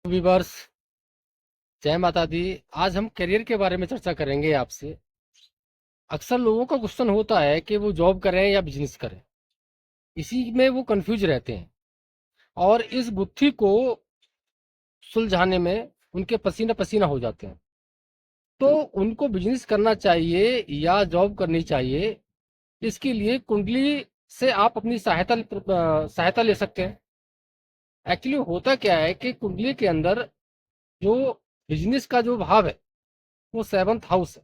Viewers, जय माता दी। आज हम करियर के बारे में चर्चा करेंगे आपसे। अक्सर लोगों का क्वेश्चन होता है कि वो जॉब करें या बिजनेस करें। इसी में वो कंफ्यूज रहते हैं और इस गुत्थी को सुलझाने में उनके पसीना पसीना हो जाते हैं। तो उनको बिजनेस करना चाहिए या जॉब करनी चाहिए, इसके लिए कुंडली से आप अपनी सहायता ले सकते हैं। एक्चुअली होता क्या है कि कुंडली के अंदर जो बिजनेस का जो भाव है वो सेवंथ हाउस है।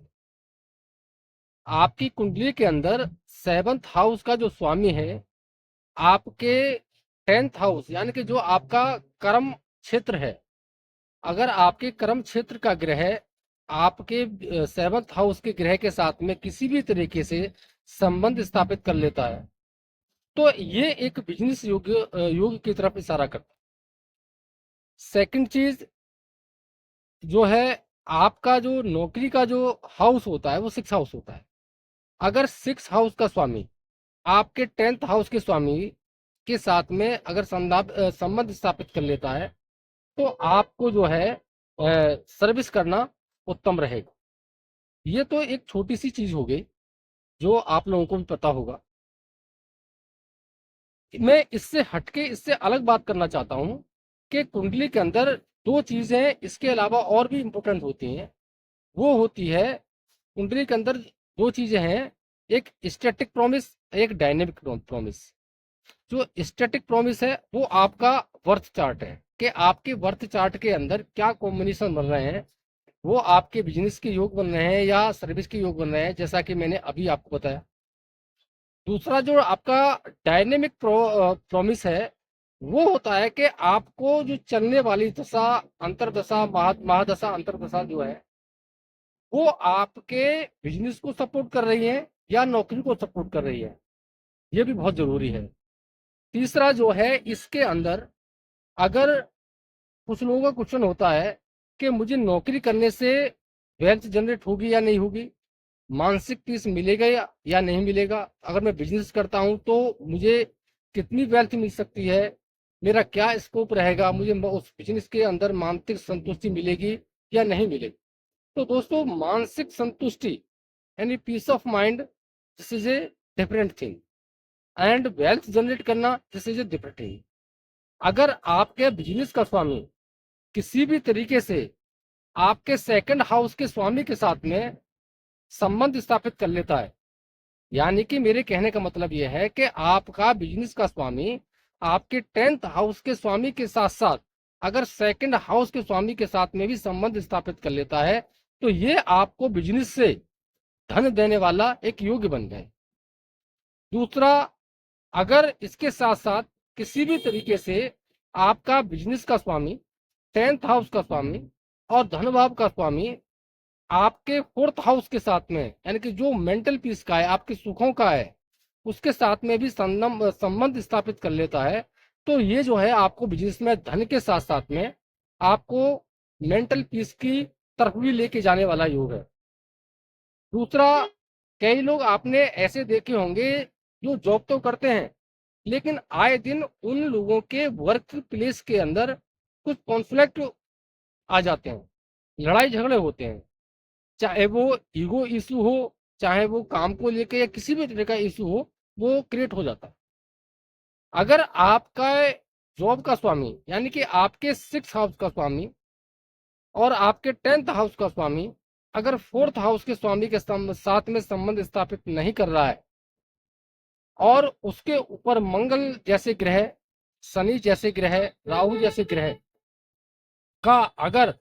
आपकी कुंडली के अंदर सेवंथ हाउस का जो स्वामी है आपके टेंथ हाउस, यानी कि जो आपका कर्म क्षेत्र है। अगर आपके कर्म क्षेत्र का ग्रह आपके सेवंथ हाउस के ग्रह के साथ में किसी भी तरीके से संबंध स्थापित कर लेता है तो ये एक बिजनेस योग की तरफ इशारा करता है। सेकंड चीज जो है, आपका जो नौकरी का जो हाउस होता है वो सिक्स हाउस होता है। अगर सिक्स हाउस का स्वामी आपके टेंथ हाउस के स्वामी के साथ में अगर संबंध स्थापित कर लेता है तो आपको जो है सर्विस करना उत्तम रहेगा। ये तो एक छोटी सी चीज हो गई जो आप लोगों को भी पता होगा। मैं इससे हटके इससे अलग बात करना चाहता हूं कि कुंडली के अंदर दो चीजें इसके अलावा और भी इंपॉर्टेंट होती हैं। वो होती है, कुंडली के अंदर दो चीजें हैं, एक स्टैटिक प्रॉमिस, एक डायनेमिक प्रॉमिस। जो स्टैटिक प्रॉमिस है वो आपका वर्थ चार्ट है कि आपके वर्थ चार्ट के अंदर क्या कॉम्बिनेशन बन रहे हैं, वो आपके बिजनेस के योग बन रहे हैं या सर्विस के योग बन रहे हैं, जैसा कि मैंने अभी आपको बताया। दूसरा जो आपका डायनेमिक प्रॉमिस है वो होता है कि आपको जो चलने वाली दशा, अंतरदशा, महादशा, अंतरदशा जो है वो आपके बिजनेस को सपोर्ट कर रही है या नौकरी को सपोर्ट कर रही है। ये भी बहुत जरूरी है। तीसरा जो है, इसके अंदर अगर कुछ लोगों का क्वेश्चन होता है कि मुझे नौकरी करने से वेल्थ जनरेट होगी या नहीं होगी, मानसिक पीस मिलेगा या नहीं मिलेगा, अगर मैं बिजनेस करता हूं तो मुझे कितनी वेल्थ मिल सकती है, मेरा क्या स्कोप रहेगा, मुझे उस बिजनेस के अंदर मानसिक संतुष्टि मिलेगी या नहीं मिलेगी। तो दोस्तों, मानसिक संतुष्टि यानी peace of mind, this is a different thing, and wealth generate करना, this is a different thing. अगर आपके बिजनेस का स्वामी किसी भी तरीके से आपके सेकंड हाउस के स्वामी के साथ में संबंध स्थापित कर लेता है, यानी कि मेरे कहने का मतलब यह है कि आपका बिजनेस का स्वामी आपके टेंथ हाउस के स्वामी के साथ साथ अगर सेकंड हाउस के स्वामी के साथ में भी संबंध स्थापित कर लेता है तो ये आपको बिजनेस से धन देने वाला एक योग बन गए। दूसरा, अगर इसके साथ साथ किसी भी तरीके से आपका बिजनेस का स्वामी, टेंथ हाउस का स्वामी और धन भाव का स्वामी आपके फोर्थ हाउस के साथ में, यानी कि जो मेंटल पीस का है, आपके सुखों का है, उसके साथ में भी संबंध स्थापित कर लेता है तो ये जो है आपको बिजनेस में धन के साथ साथ में आपको मेंटल पीस की तरफ भी लेके जाने वाला योग है। दूसरा, कई लोग आपने ऐसे देखे होंगे जो जॉब तो करते हैं लेकिन आए दिन उन लोगों के वर्क प्लेस के अंदर कुछ कॉन्फ्लिक्ट आ जाते हैं, लड़ाई झगड़े होते हैं, चाहे वो ईगो इशू हो, चाहे वो काम को लेकर या किसी भी तरह का इशू हो, वो क्रिएट हो जाता है। अगर आपका जॉब का स्वामी यानी कि आपके सिक्स हाउस का स्वामी और आपके टेंथ हाउस का स्वामी अगर फोर्थ हाउस के स्वामी के साथ में संबंध स्थापित नहीं कर रहा है और उसके ऊपर मंगल जैसे ग्रह, शनि जैसे ग्रह, राहु जैसे ग्रह का अगर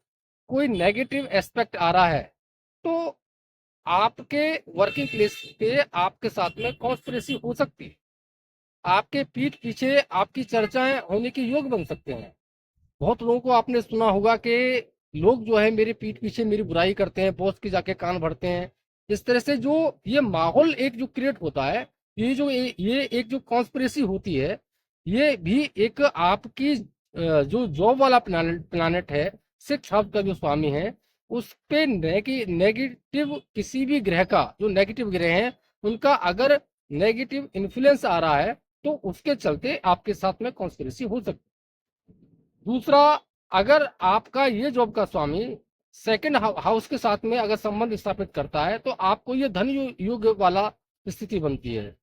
कोई नेगेटिव एस्पेक्ट आ रहा है तो आपके वर्किंग प्लेस पे आपके साथ में कॉन्स्पिरेसी हो सकती है। आपके पीठ पीछे आपकी चर्चाएं होने के योग बन सकते हैं। बहुत लोगों को आपने सुना होगा कि लोग जो है मेरे पीठ पीछे मेरी बुराई करते हैं, बॉस के जाके कान भरते हैं। इस तरह से जो ये माहौल एक जो क्रिएट होता है, ये एक जो कॉन्स्पिरेसी होती है, ये भी एक आपकी जो जॉब वाला प्लानेट है, सिक्स हाउस का जो स्वामी है, उस पे नेगेटिव किसी भी ग्रह का, जो नेगेटिव ग्रह है उनका अगर नेगेटिव इन्फ्लुएंस आ रहा है तो उसके चलते आपके साथ में कॉन्स्पिरेसी हो सकती है। दूसरा, अगर आपका ये जॉब का स्वामी सेकंड हाउस के साथ में अगर संबंध स्थापित करता है तो आपको ये धन योग वाला स्थिति बनती है।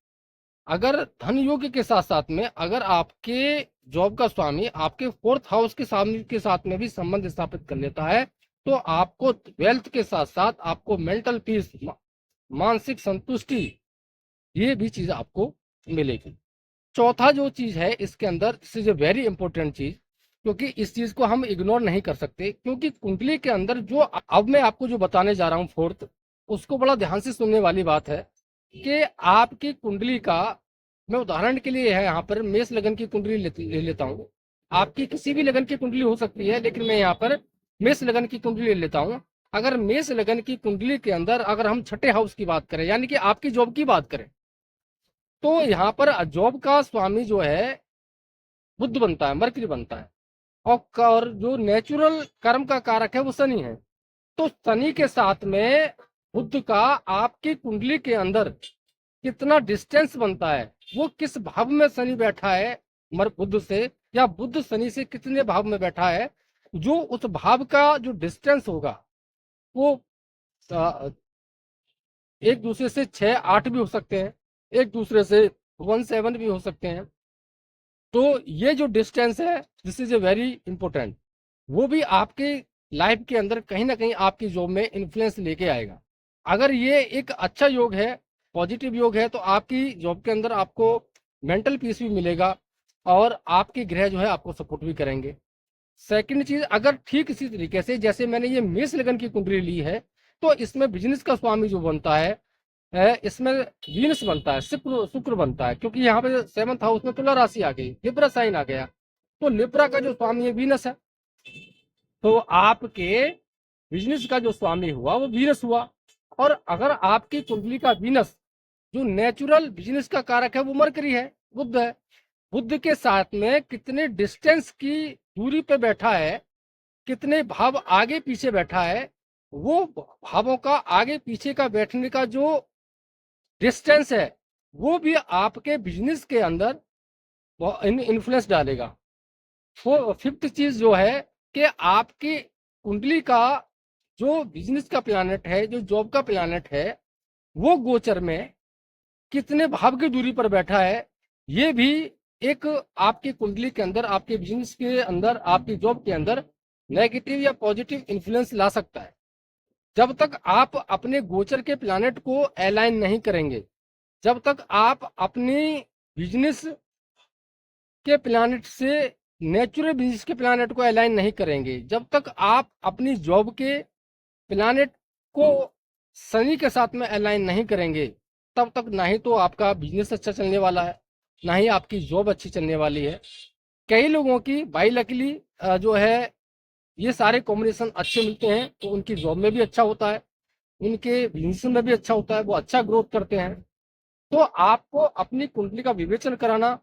अगर धन योग के साथ साथ में अगर आपके जॉब का स्वामी आपके फोर्थ हाउस के स्वामी के साथ में भी संबंध स्थापित कर लेता है तो आपको वेल्थ के साथ साथ आपको मेंटल पीस, मानसिक संतुष्टि, ये भी चीज आपको मिलेगी। चौथा जो चीज है इसके अंदर, this is a very important चीज, क्योंकि इस चीज को हम इग्नोर नहीं कर सकते, क्योंकि कुंडली के अंदर जो अब मैं आपको जो बताने जा रहा हूं फोर्थ, उसको बड़ा ध्यान से सुनने वाली बात है कि आपकी कुंडली का, मैं उदाहरण के लिए है यहाँ पर मेष लगन की कुंडली ले लेता हूँ। आपकी किसी भी लगन की कुंडली हो सकती है, लेकिन मैं यहाँ पर मेष लगन की कुंडली ले लेता हूँ। अगर मेष लगन की कुंडली के अंदर अगर हम छठे हाउस की बात करें, यानी कि आपकी जॉब की बात करें, तो यहाँ पर जॉब का स्वामी जो है बुध बनता है, मरकरी बनता है, और जो नेचुरल कर्म का कारक है वो शनि है। तो शनि के साथ में बुध का आपकी कुंडली के अंदर कितना डिस्टेंस बनता है, वो किस भाव में शनि बैठा है बुध से, या बुध शनि से कितने भाव में बैठा है, जो उस भाव का जो डिस्टेंस होगा वो एक दूसरे से 6-8 भी हो सकते हैं, एक दूसरे से 1-7 भी हो सकते हैं। तो ये जो डिस्टेंस है, this is a very important, वो भी आपके लाइफ के अंदर कहीं ना कहीं आपकी जॉब में इन्फ्लुएंस लेके आएगा। अगर ये एक अच्छा योग है, पॉजिटिव योग है, तो आपकी जॉब के अंदर आपको मेंटल पीस भी मिलेगा और आपके ग्रह जो है आपको सपोर्ट भी करेंगे। सेकंड चीज, अगर ठीक इसी तरीके से जैसे मैंने ये मेष लगन की कुंडली ली है, तो इसमें बिजनेस का स्वामी जो बनता है, इसमें वीनस बनता है, शुक्र शुक्र बनता है, क्योंकि यहाँ पे 7th हाउस में तुला राशि आ गई, लिब्रा साइन आ गया, तो लिब्रा का जो स्वामी है वीनस है, तो आपके बिजनेस का जो स्वामी हुआ वो वीनस हुआ। और अगर आपकी कुंडली का वीनस जो नेचुरल बिजनेस का कारक है वो मरकरी है, बुध है, बुध के साथ में कितने डिस्टेंस की दूरी पे बैठा है, कितने भाव आगे पीछे बैठा है, वो भावों का आगे पीछे का बैठने का जो डिस्टेंस है वो भी आपके बिजनेस के अंदर इन्फ्लुएंस डालेगा। फिफ्थ चीज जो है कि आपकी कुंडली का जो बिजनेस का प्लैनेट है, जो जॉब का प्लैनेट है, वो गोचर में कितने भाव की दूरी पर बैठा है, ये भी एक आपकी कुंडली के अंदर, आपके बिजनेस के अंदर, आपकी जॉब के अंदर नेगेटिव या पॉजिटिव इन्फ्लुएंस ला सकता है। जब तक आप अपने गोचर के प्लैनेट को अलाइन नहीं करेंगे, जब तक आप अपनी बिजनेस के प्लैनेट से नेचुरल बिजनेस के प्लैनेट को अलाइन नहीं करेंगे, जब तक आप अपनी जॉब के प्लैनेट को शनि के साथ में अलाइन नहीं करेंगे, तब तक ना ही तो आपका बिजनेस अच्छा चलने वाला है, ना ही आपकी जॉब अच्छी चलने वाली है। कई लोगों की बाई लकीली जो है ये सारे कॉम्बिनेशन अच्छे मिलते हैं, तो उनकी जॉब में भी अच्छा होता है, उनके बिजनेस में भी अच्छा होता है, वो अच्छा ग्रोथ करते हैं। तो आपको अपनी कुंडली का विवेचन कराना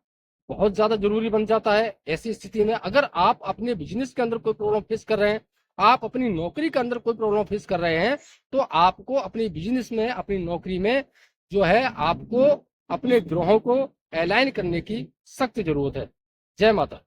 बहुत ज्यादा जरूरी बन जाता है। ऐसी स्थिति में अगर आप अपने बिजनेस के अंदर कोई प्रॉब्लम फेस कर रहे हैं, आप अपनी नौकरी के अंदर कोई प्रॉब्लम फेस कर रहे हैं, तो आपको अपनी बिजनेस में, अपनी नौकरी में जो है आपको अपने ग्रहों को अलाइन करने की सख्त जरूरत है। जय माता।